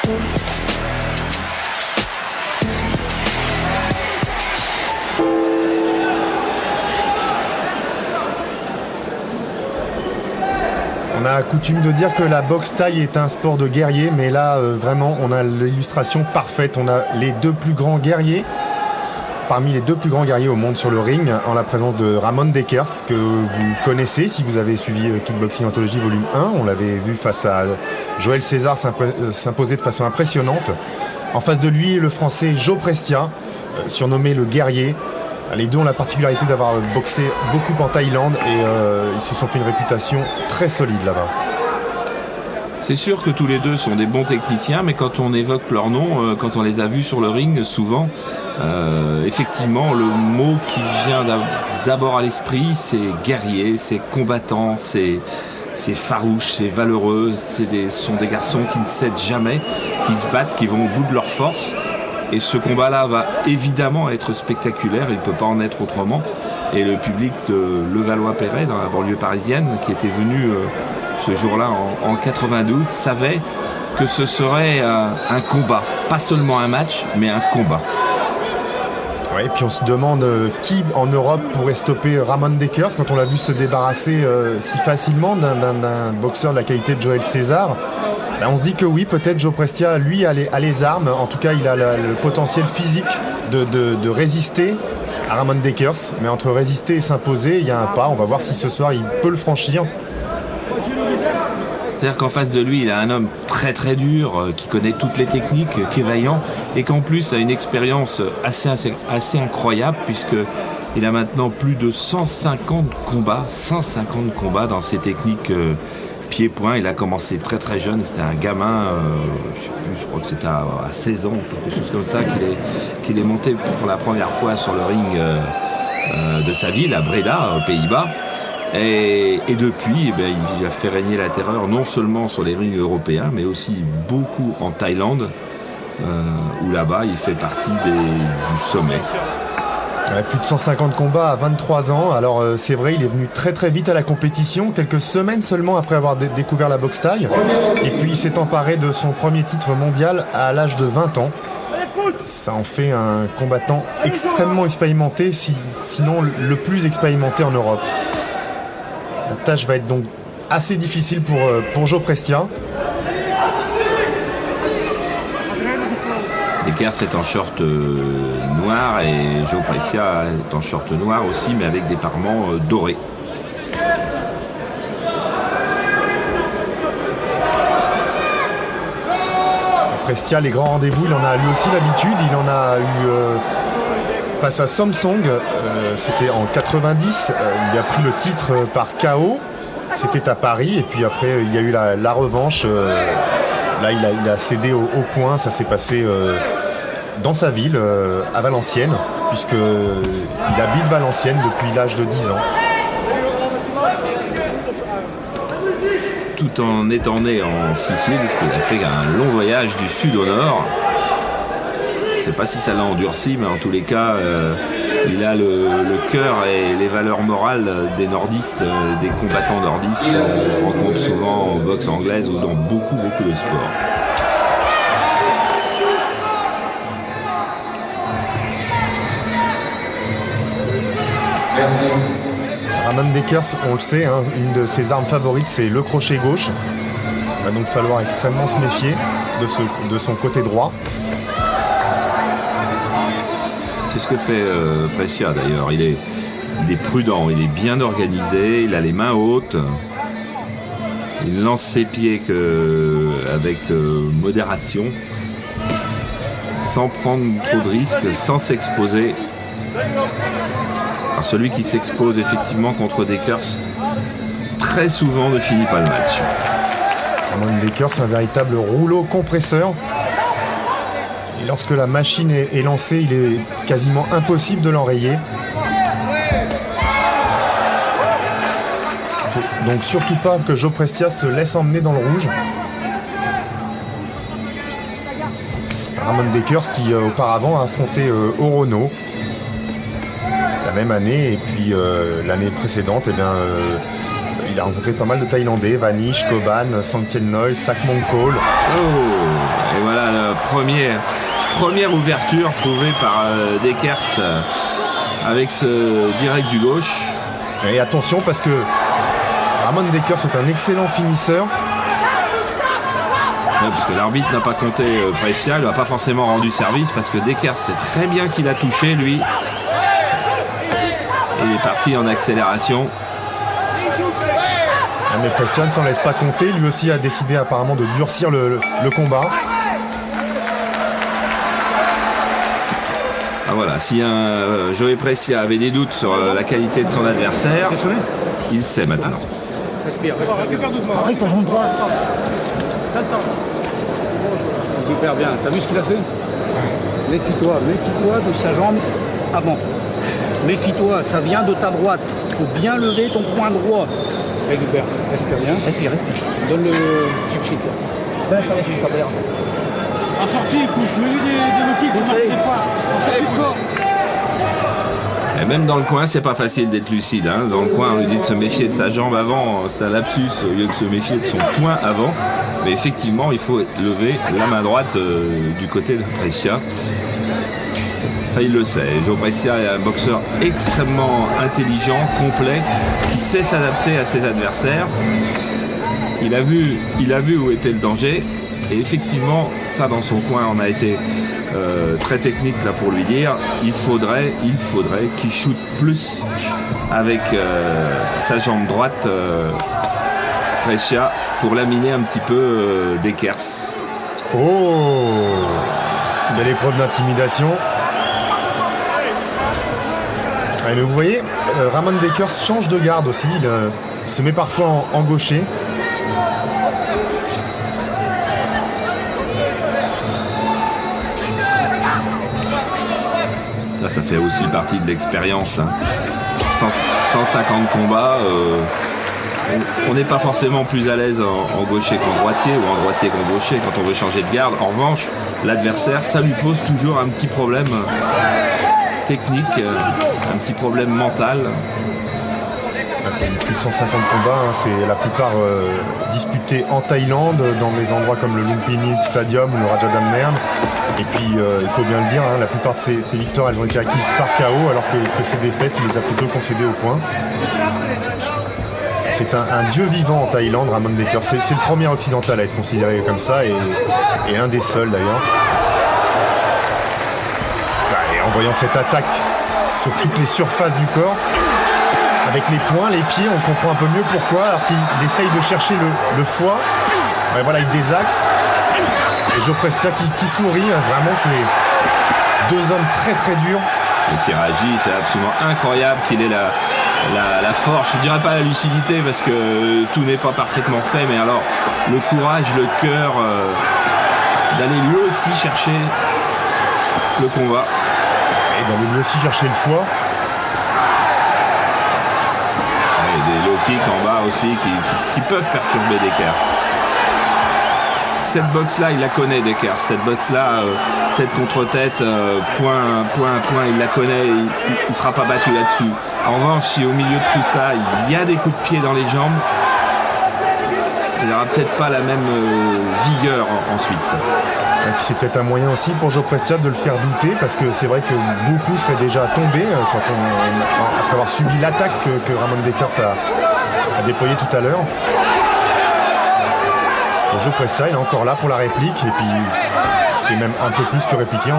On a coutume de dire que la boxe thaï est un sport de guerrier, mais là, vraiment, on a l'illustration parfaite. On a les deux plus grands guerriers, parmi les deux plus grands guerriers au monde sur le ring, en la présence de Ramon Dekers, que vous connaissez si vous avez suivi Kickboxing Anthology volume 1. On l'avait vu face à Joël César s'imposer de façon impressionnante. En face de lui, le français Joe Prestia, surnommé le guerrier. Les deux ont la particularité d'avoir boxé beaucoup en Thaïlande et ils se sont fait une réputation très solide là-bas. C'est sûr que tous les deux sont des bons techniciens, mais quand on évoque leur nom, quand on les a vus sur le ring, souvent, effectivement, le mot qui vient d'abord à l'esprit, c'est guerrier, c'est combattant, c'est farouche, c'est valeureux, ce sont des garçons qui ne cèdent jamais, qui se battent, qui vont au bout de leur force. Et ce combat-là va évidemment être spectaculaire, il ne peut pas en être autrement. Et le public de Levallois-Perret, dans la banlieue parisienne, qui était venu ce jour-là en 92, savait que ce serait un combat. Pas seulement un match, mais un combat. Ouais, et puis on se demande qui en Europe pourrait stopper Ramon Dekers quand on l'a vu se débarrasser si facilement d'un boxeur de la qualité de Joël César. Là, on se dit que oui, peut-être Joe Prestia, lui, a les armes. En tout cas, il a le potentiel physique de résister à Ramon Dekers. Mais entre résister et s'imposer, il y a un pas. On va voir si ce soir, il peut le franchir. C'est-à-dire qu'en face de lui, il a un homme très très dur, qui connaît toutes les techniques, qui est vaillant, et qu'en plus a une expérience assez incroyable, puisqu'il a maintenant plus de 150 combats dans ses techniques pied-point. Il a commencé très très jeune, c'était un gamin, je crois que c'était à 16 ans, quelque chose comme ça, qu'il est monté pour la première fois sur le ring de sa ville, à Breda, aux Pays-Bas. Et depuis, il a fait régner la terreur non seulement sur les rings européens, mais aussi beaucoup en Thaïlande, où là-bas il fait partie du sommet. Plus de 150 combats à 23 ans. Alors c'est vrai, il est venu très très vite à la compétition, quelques semaines seulement après avoir découvert la boxe thaï. Et puis il s'est emparé de son premier titre mondial à l'âge de 20 ans. Ça en fait un combattant extrêmement expérimenté, sinon le plus expérimenté en Europe. La tâche va être donc assez difficile pour Joe Prestia. Dekers est en short noir et Joe Prestia est en short noir aussi, mais avec des parements dorés. Prestia, les grands rendez-vous, il en a lui aussi l'habitude. Il en a eu face à Samsung, c'était en 90. Il a pris le titre par KO. C'était à Paris. Et puis après, il y a eu la revanche. Là, il a cédé au point. Ça s'est passé dans sa ville, à Valenciennes, puisqu'il habite Valenciennes depuis l'âge de 10 ans. Tout en étant né en Sicile, parce qu'il a fait un long voyage du sud au nord. Je ne sais pas si ça l'a endurci, mais en tous les cas, il a le cœur et les valeurs morales des nordistes, des combattants nordistes qu'on rencontre souvent en boxe anglaise ou dans beaucoup de sports. Ramon Dekers, on le sait, hein, une de ses armes favorites, c'est le crochet gauche. Il va donc falloir extrêmement se méfier de son côté droit. C'est ce que fait Prestia d'ailleurs. Il est prudent, il est bien organisé, il a les mains hautes. Il lance ses pieds avec modération, sans prendre trop de risques, sans s'exposer. Alors celui qui s'expose effectivement contre Dekers, très souvent ne finit pas le match. Ramon Dekers, c'est un véritable rouleau compresseur. Et lorsque la machine est lancée, il est quasiment impossible de l'enrayer. Il faut donc surtout pas que Joe Prestia se laisse emmener dans le rouge. Ramon Dekers qui auparavant a affronté Orono la même année, et puis l'année précédente, il il a rencontré pas mal de Thaïlandais, Vanish, Koban, Sangtien Noy, Sakmongkol. Oh, et voilà la première ouverture trouvée par Dekers avec ce direct du gauche. Et attention parce que Ramon Dekers est un excellent finisseur. Ouais, parce que l'arbitre n'a pas compté Brescia, il n'a pas forcément rendu service parce que Dekers sait très bien qu'il a touché lui. Et il est parti en accélération. Ah, mais Brescia ne s'en laisse pas compter, lui aussi a décidé apparemment de durcir le combat. Ah, voilà, si Joey Brescia avait des doutes sur la qualité de son adversaire, il sait maintenant. Respire doucement. Arrête ta jambe droite. Super bien. T'as vu ce qu'il a fait? Méfie-toi de sa jambe avant. Méfie-toi, ça vient de ta droite. Il faut bien lever ton poing droit. Récupère, respire bien. Respire. Donne le subside. Donne l'installation du tableur. En sortie, couche, mets-lui des low-kicks, ça marche cette fois. Et même dans le coin, c'est pas facile d'être lucide. Hein. Dans le coin, on lui dit de se méfier de sa jambe avant. C'est un lapsus au lieu de se méfier de son poing avant. Mais effectivement, il faut lever la main droite du côté de Brescia. Enfin, il le sait. Joe Brescia est un boxeur extrêmement intelligent, complet, qui sait s'adapter à ses adversaires. Il a vu où était le danger. Et effectivement, ça dans son coin, on a été très technique là pour lui dire il faudrait qu'il shoot plus avec sa jambe droite Brescia pour laminer un petit peu Dekers. Oh, quelle épreuve d'intimidation. Ah, mais vous voyez, Ramon Dekers change de garde aussi, il se met parfois en gaucher. Ça fait aussi partie de l'expérience. Hein. 150 combats, on n'est pas forcément plus à l'aise en gaucher qu'en droitier ou en droitier qu'en gaucher quand on veut changer de garde. En revanche, l'adversaire, ça lui pose toujours un petit problème technique, un petit problème mental. Plus de 150 combats, hein, c'est la plupart disputés en Thaïlande, dans des endroits comme le Lumpini Stadium ou le Rajadamnern. Et puis, il faut bien le dire, hein, la plupart de ces victoires, elles ont été acquises par KO, alors que ces défaites, il les a plutôt concédées au point. C'est un dieu vivant en Thaïlande, Ramon Dekers. C'est le premier occidental à être considéré comme ça, et un des seuls d'ailleurs. Et en voyant cette attaque sur toutes les surfaces du corps, avec les poings, les pieds, on comprend un peu mieux pourquoi, alors qu'il essaye de chercher le foie. Ouais, voilà, il désaxe. Et Joe Brescia qui sourit, vraiment, c'est deux hommes très très durs. Et qui réagit, c'est absolument incroyable qu'il ait la force, je dirais pas la lucidité parce que tout n'est pas parfaitement fait, mais alors le courage, le cœur d'aller lui aussi chercher le combat. Et d'aller lui aussi chercher le foie. Des low kicks en bas aussi qui peuvent perturber Dekers. Cette boxe-là, il la connaît, Dekers. Cette boxe-là, tête contre tête, point, il la connaît, il ne sera pas battu là-dessus. En revanche, si au milieu de tout ça, il y a des coups de pied dans les jambes, il n'aura peut-être pas la même vigueur ensuite. Et puis c'est peut-être un moyen aussi pour Joe Brescia de le faire douter, parce que c'est vrai que beaucoup seraient déjà tombés après avoir subi l'attaque que Ramon Dekers a déployée tout à l'heure. Joe Brescia, il est encore là pour la réplique, et puis il fait même un peu plus que répliquer.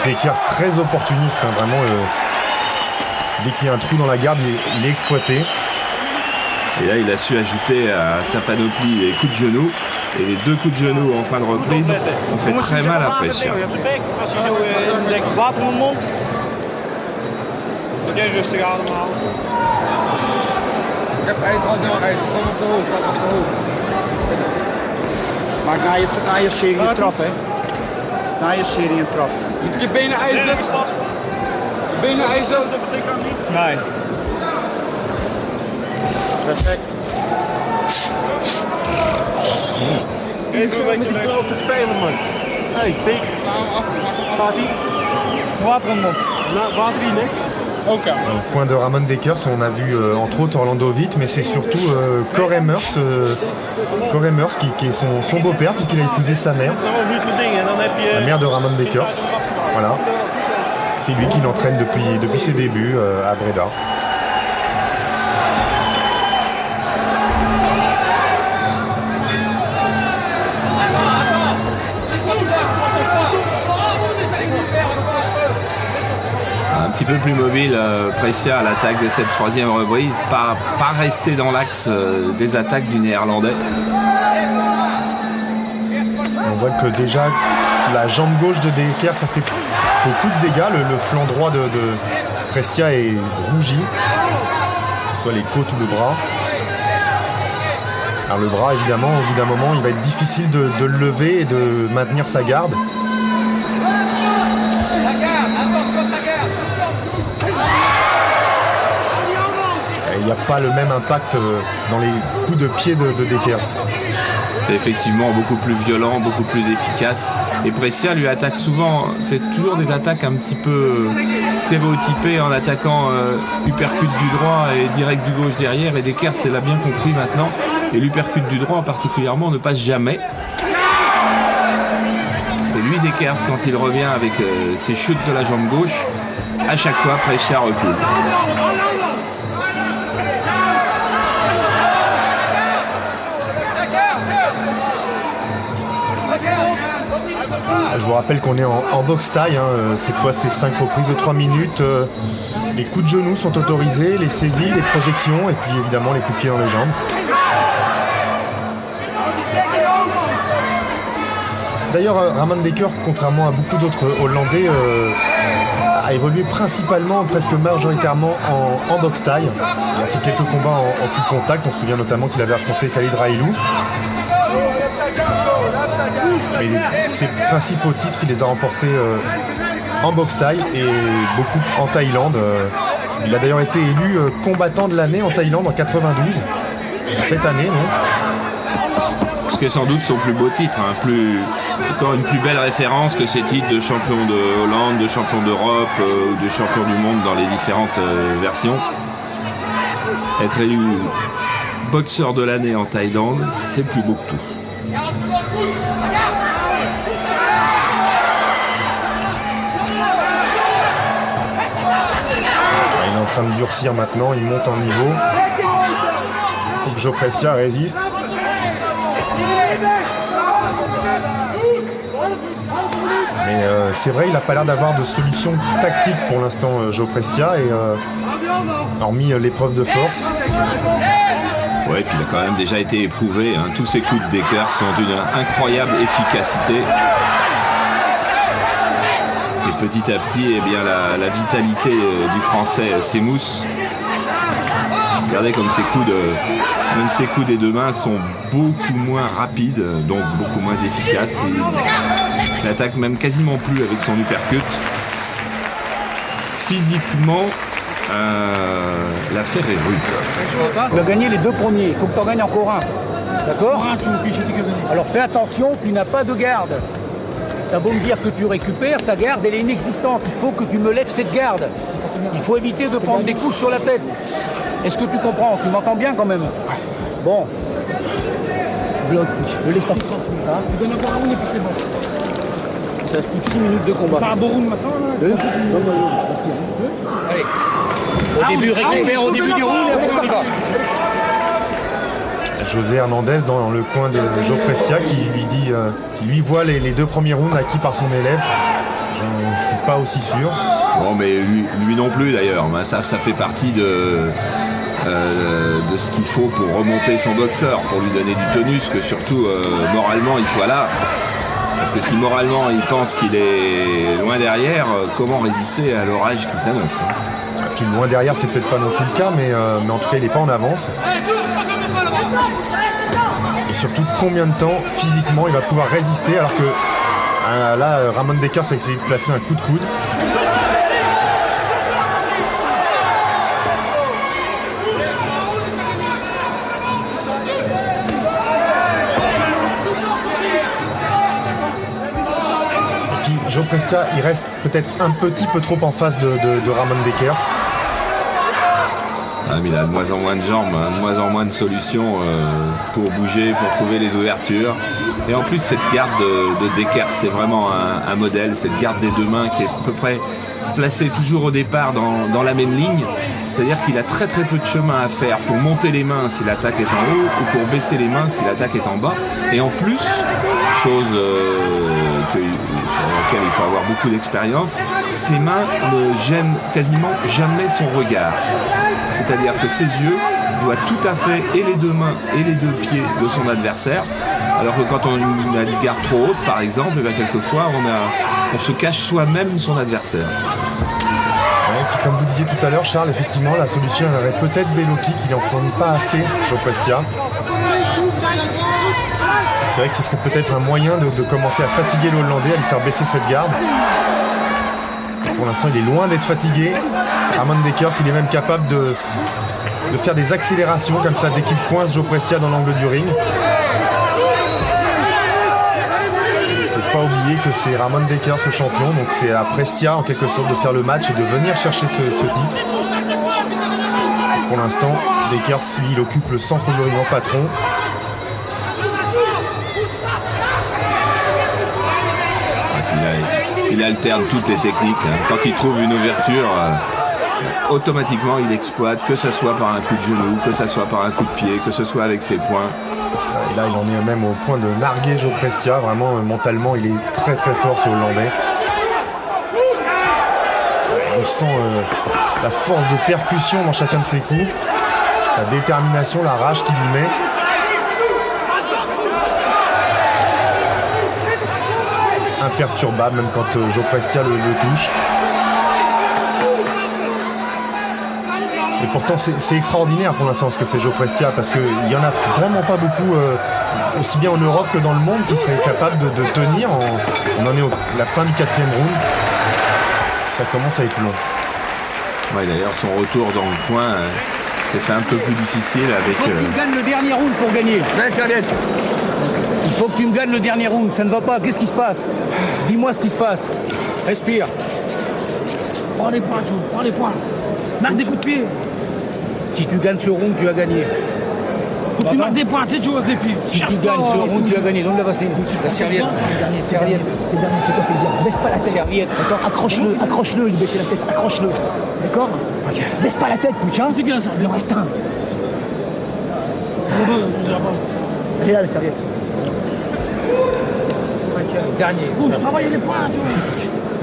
Dekers très opportuniste, hein, vraiment. Dès qu'il y a un trou dans la garde, il est exploité. Et là, il a su ajouter à sa panoplie les coups de genoux. Et les deux coups de genoux en fin de reprise ont fait très mal à Brescia. Maak na je serie een trap, hè. Na je serie een trap. Moet ik je benen ijzen? Benen ijzen? Nee. Perfect. Even met die klote speler, man. Hey, pik. Gaat ie? Water in de mond. Nou, water hier, niks. Oké. Dans le coin de Ramon Dekers, on a vu entre autres Orlando Witt, mais c'est surtout Cor Emmers, qui est son beau-père, puisqu'il a épousé sa mère, Nou, een voor dingen. En dan heb je... la mère de Ramon Dekers. Voilà. C'est lui qui l'entraîne depuis ses débuts à Breda. Un petit peu plus mobile, Brescia à l'attaque de cette troisième reprise, pas resté dans l'axe des attaques du Néerlandais. On voit que déjà la jambe gauche de Dekers, ça fait beaucoup de dégâts. Le flanc droit de Brescia est rougi, que ce soit les côtes ou le bras. Alors le bras, évidemment, au bout d'un moment, il va être difficile de le lever et de maintenir sa garde. Il n'y a pas le même impact dans les coups de pied de Dekers. C'est effectivement beaucoup plus violent, beaucoup plus efficace. Et Brescia lui attaque souvent, fait toujours des attaques un petit peu stéréotypées en attaquant uppercut du droit et direct du gauche derrière. Et Dekers, c'est l'a bien compris maintenant. Et l'uppercut du droit particulièrement ne passe jamais. Et lui, Dekers, quand il revient avec ses chutes de la jambe gauche, à chaque fois, Brescia recule. Je vous rappelle qu'on est en boxe taille, hein. Cette fois c'est 5 reprises de 3 minutes. Les coups de genoux sont autorisés, les saisies, les projections et puis évidemment les coups de pied dans les jambes. D'ailleurs Ramon Dekers, contrairement à beaucoup d'autres Hollandais, a évolué principalement, presque majoritairement en boxe taille. Il a fait quelques combats en full contact, on se souvient notamment qu'il avait affronté Khalid Railou. Mais ses principaux titres, il les a remportés en boxe thaï et beaucoup en Thaïlande. Il a d'ailleurs été élu combattant de l'année en Thaïlande en 92, cette année donc. Ce qui est sans doute son plus beau titre, hein. Encore une plus belle référence que ses titres de champion de Hollande, de champion d'Europe ou de champion du monde dans les différentes versions. Être élu boxeur de l'année en Thaïlande, c'est plus beau que tout. Il est en train de durcir maintenant, il monte en niveau. Il faut que Joe Prestia résiste. Mais c'est vrai, il n'a pas l'air d'avoir de solution tactique pour l'instant, Joe Prestia, et hormis l'épreuve de force. Ouais, puis il a quand même déjà été éprouvé, hein. Tous ces coups de Dekers sont d'une incroyable efficacité. Et petit à petit, eh bien, la vitalité du français s'émousse. Regardez comme même ses coups des deux mains sont beaucoup moins rapides, donc beaucoup moins efficaces. Il n'attaque même quasiment plus avec son uppercut. Physiquement, l'affaire est rude. Tu as gagné les 2 premiers, il faut que tu en gagnes encore un. D'accord? Alors fais attention, tu n'as pas de garde. T'as beau me dire que tu récupères, ta garde elle est inexistante. Il faut que tu me lèves cette garde. Il faut éviter de prendre des coups sur la tête. Est-ce que tu comprends? Tu m'entends bien quand même? Bon. Bloc, ne laisse pas. Tu donnes encore un round et puis c'est bon. Il te reste plus que 6 minutes de combat. Pas un beau round maintenant là? Allez. Au début, récupère au début du round et après on y va. José Hernandez dans le coin de Joe Prestia qui lui dit, qui lui voit les 2 premiers rounds acquis par son élève. J'en suis pas aussi sûr. Bon, mais lui non plus d'ailleurs. Ça fait partie de ce qu'il faut pour remonter son boxeur, pour lui donner du tonus, que surtout moralement il soit là. Parce que si moralement il pense qu'il est loin derrière, comment résister à l'orage qui s'annonce, hein? Et puis loin derrière, c'est peut-être pas non plus le cas, mais en tout cas il n'est pas en avance. Et surtout, combien de temps physiquement il va pouvoir résister alors que là, Ramon Dekers a essayé de placer un coup de coude. Prestia, il reste peut-être un petit peu trop en face de Ramon Dekers. Ah, mais il a de moins en moins de jambes, de moins en moins de solutions pour bouger, pour trouver les ouvertures. Et en plus, cette garde de Dekers, c'est vraiment un modèle. Cette garde des deux mains qui est à peu près placée toujours au départ dans la même ligne. C'est-à-dire qu'il a très très peu de chemin à faire pour monter les mains si l'attaque est en haut ou pour baisser les mains si l'attaque est en bas. Et en plus, chose sur laquelle il faut avoir beaucoup d'expérience, ses mains ne gênent quasiment jamais son regard. C'est-à-dire que ses yeux voient tout à fait et les deux mains et les deux pieds de son adversaire. Alors que quand on a une garde trop haute, par exemple, et bien quelquefois on se cache soi-même son adversaire. Et puis comme vous disiez tout à l'heure, Charles, effectivement, la solution elle aurait peut-être des low kicks, il n'en fournit pas assez, Joe Prestia. C'est vrai que ce serait peut-être un moyen de commencer à fatiguer le Hollandais, à lui faire baisser cette garde. Pour l'instant, il est loin d'être fatigué. Ramon Dekers, il est même capable de faire des accélérations comme ça dès qu'il coince Joe Prestia dans l'angle du ring. Il ne faut pas oublier que c'est Ramon Dekers le champion, donc c'est à Prestia en quelque sorte de faire le match et de venir chercher ce titre. Et pour l'instant, Dekers, lui, il occupe le centre du ring en patron. Il alterne toutes les techniques. Quand il trouve une ouverture, automatiquement il exploite, que ce soit par un coup de genou, que ce soit par un coup de pied, que ce soit avec ses poings. Et là, il en est même au point de narguer Joe Prestia. Vraiment, mentalement, il est très très fort, ce Hollandais. On sent la force de percussion dans chacun de ses coups, la détermination, la rage qu'il y met. Imperturbable, même quand Joe Prestia le touche. Et pourtant, c'est extraordinaire pour l'instant ce que fait Joe Prestia, parce qu'il n'y en a vraiment pas beaucoup, aussi bien en Europe que dans le monde, qui seraient capables de tenir. On en est à la fin du 4e round. Ça commence à être long. Ouais, d'ailleurs, son retour dans le coin s'est fait un peu plus difficile avec... Il faut que tu gagnes le dernier round pour gagner. Serviette. Il faut que tu me gagnes le dernier round, ça ne va pas. Qu'est-ce qui se passe? Dis-moi ce qui se passe. Respire. Prends les points, Joe, prends les points. Marque des coups de pied. Si tu gagnes ce round, tu as gagné. Faut que tu marques des points, tu sais, Joe, avec les pieds. Si tu gagnes ce round, tu as gagné. Donc la vaseline, la serviette. Serviette. C'est dernier, fais-toi plaisir. Baisse pas la tête. Serviette. D'accord, accroche-le, il baisse la tête, accroche-le. D'accord? Ok. Baisse pas la tête, putain. C'est bien ça. Il en reste un. Elle est là, la serviette. Dernier. Bouge, travaille les points, Joe.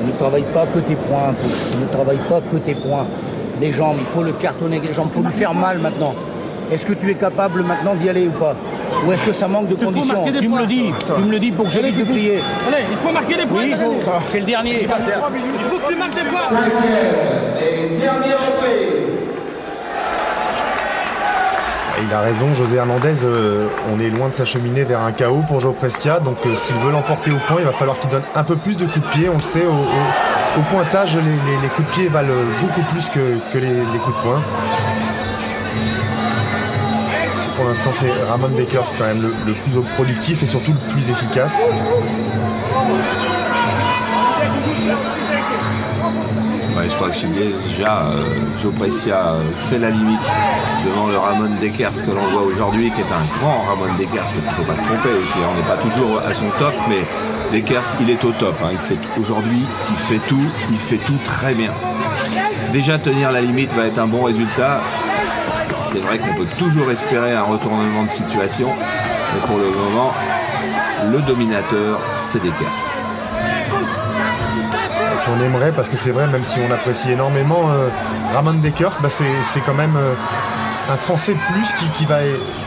Ne travaille pas que tes points. Ne travaille pas que tes points. Les jambes, il faut le cartonner avec les jambes. Il faut lui faire mal maintenant. Est-ce que tu es capable maintenant d'y aller ou pas? Ou est-ce que ça manque de conditions? Tu me le dis. Tu me le dis pour que j'évite de crier. Allez, il faut marquer des points. Oui, c'est le dernier. Il faut que tu marques des points. Il a raison, José Hernandez, on est loin de s'acheminer vers un KO pour Joe Prestia, donc s'il veut l'emporter au point, il va falloir qu'il donne un peu plus de coups de pied. On le sait, au pointage, les coups de pied valent beaucoup plus que les coups de poing. Pour l'instant, c'est Ramon Dekers quand même le plus productif et surtout le plus efficace. Ouais, je crois que chez déjà, Joe Prestia fait la limite devant le Ramon Dekers que l'on voit aujourd'hui, qui est un grand Ramon Dekers, parce qu'il ne faut pas se tromper aussi, on n'est pas toujours à son top, mais Dekers, il est au top. Aujourd'hui, il fait tout très bien. Déjà, tenir la limite va être un bon résultat. C'est vrai qu'on peut toujours espérer un retournement de situation, mais pour le moment, le dominateur, c'est Dekers. Et puis on aimerait, parce que c'est vrai, même si on apprécie énormément Ramon Dekers, c'est quand même un Français de plus qui va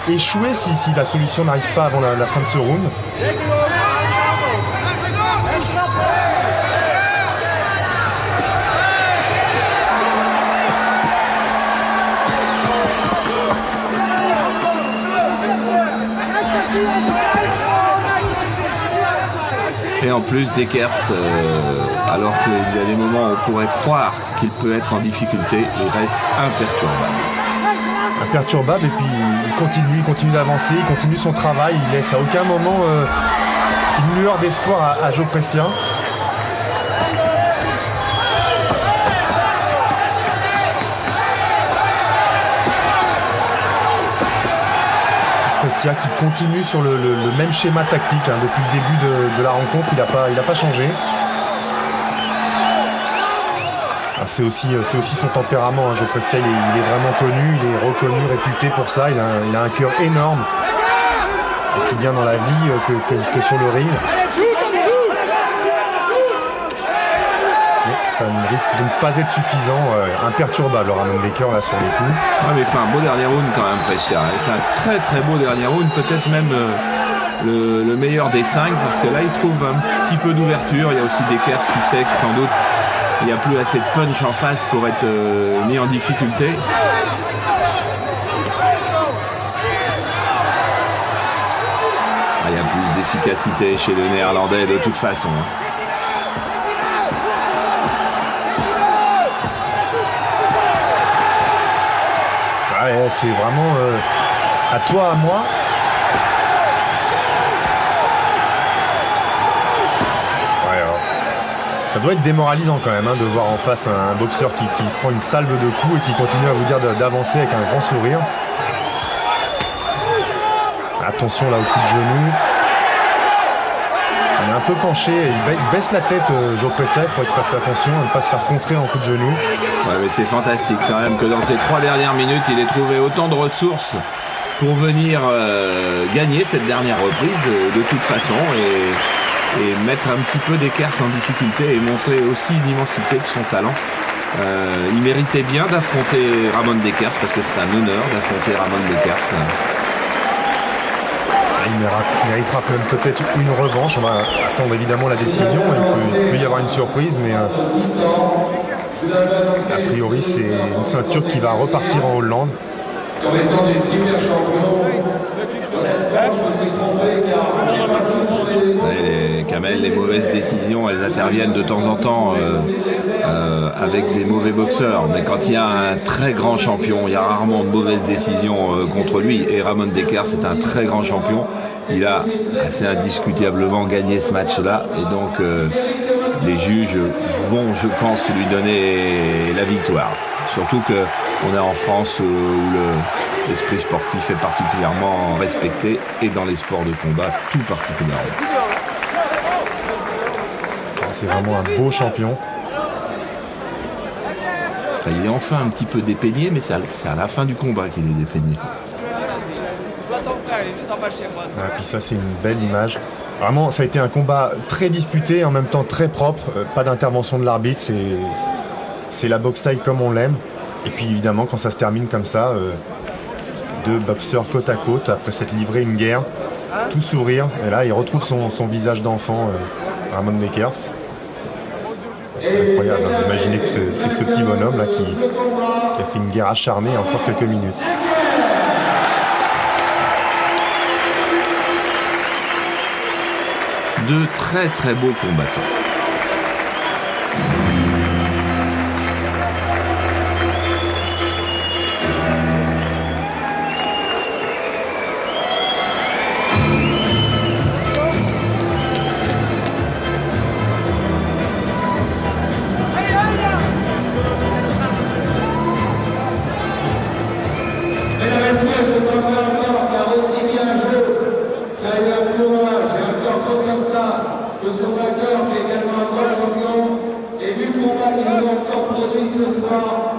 échouer si la solution n'arrive pas avant la fin de ce round. Et en plus, Dekers, alors qu'il y a des moments où on pourrait croire qu'il peut être en difficulté, il reste imperturbable. Imperturbable, et puis il continue d'avancer, il continue son travail, il laisse à aucun moment une lueur d'espoir à Joe Prestia. Garcia qui continue sur le même schéma tactique hein, depuis le début de la rencontre. Il a pas changé. C'est aussi son tempérament. Hein. Joe Prestia, il est vraiment connu, il est reconnu, réputé pour ça. Il a un cœur énorme, aussi bien dans la vie que sur le ring. Mais ça ne risque de ne pas être suffisant. Imperturbable, Ramon Baker, là, sur les coups. Ouais, mais il fait un beau dernier round quand même, Prestia. Il fait un très très beau dernier round, peut-être même le meilleur des 5, parce que là, il trouve un petit peu d'ouverture. Il y a aussi Dekers qui sait que sans doute il n'y a plus assez de punch en face pour être mis en difficulté. Il y a plus d'efficacité chez le Néerlandais de toute façon. Ouais, c'est vraiment à toi, à moi. Ça doit être démoralisant quand même hein, de voir en face un boxeur qui prend une salve de coups et qui continue à vous dire d'avancer avec un grand sourire. Attention là au coup de genou. Il est un peu penché, il baisse la tête Joe Prestia, il faut qu'il fasse attention à ne pas se faire contrer en coup de genou. Ouais, mais c'est fantastique quand même que dans ces 3 dernières minutes, il ait trouvé autant de ressources pour venir gagner cette dernière reprise de toute façon et mettre un petit peu Dekers en difficulté et montrer aussi l'immensité de son talent. Il méritait bien d'affronter Ramon Dekers parce que c'est un honneur d'affronter Ramon Dekers. Il méritera même peut-être une revanche. On va attendre évidemment la décision. Il peut y avoir une surprise, mais a priori c'est une ceinture qui va repartir en Hollande. Comme étant des super champions, Kamel, les mauvaises décisions, elles interviennent de temps en temps avec des mauvais boxeurs. Mais quand il y a un très grand champion, il y a rarement de mauvaises décisions contre lui. Et Ramon Dekers, c'est un très grand champion. Il a assez indiscutablement gagné ce match-là. Et donc, les juges vont, je pense, lui donner la victoire. Surtout qu'on est en France où l'esprit sportif est particulièrement respecté et dans les sports de combat tout particulièrement. C'est vraiment un beau champion. Il est enfin un petit peu dépeigné, mais c'est à la fin du combat qu'il est dépeigné. Et puis ça, c'est une belle image. Vraiment, ça a été un combat très disputé, en même temps très propre. Pas d'intervention de l'arbitre, c'est la boxe taille comme on l'aime. Et puis évidemment, quand ça se termine comme ça, 2 boxeurs côte à côte, après s'être livré une guerre, tout sourire. Et là, il retrouve son visage d'enfant, Ramon Dekers. C'est incroyable hein, d'imaginer que c'est ce petit bonhomme là qui a fait une guerre acharnée en encore quelques minutes. De très très beaux combattants. Son vainqueur, qui est également un grand champion, et vu le combat qu'il nous a encore produit ce soir,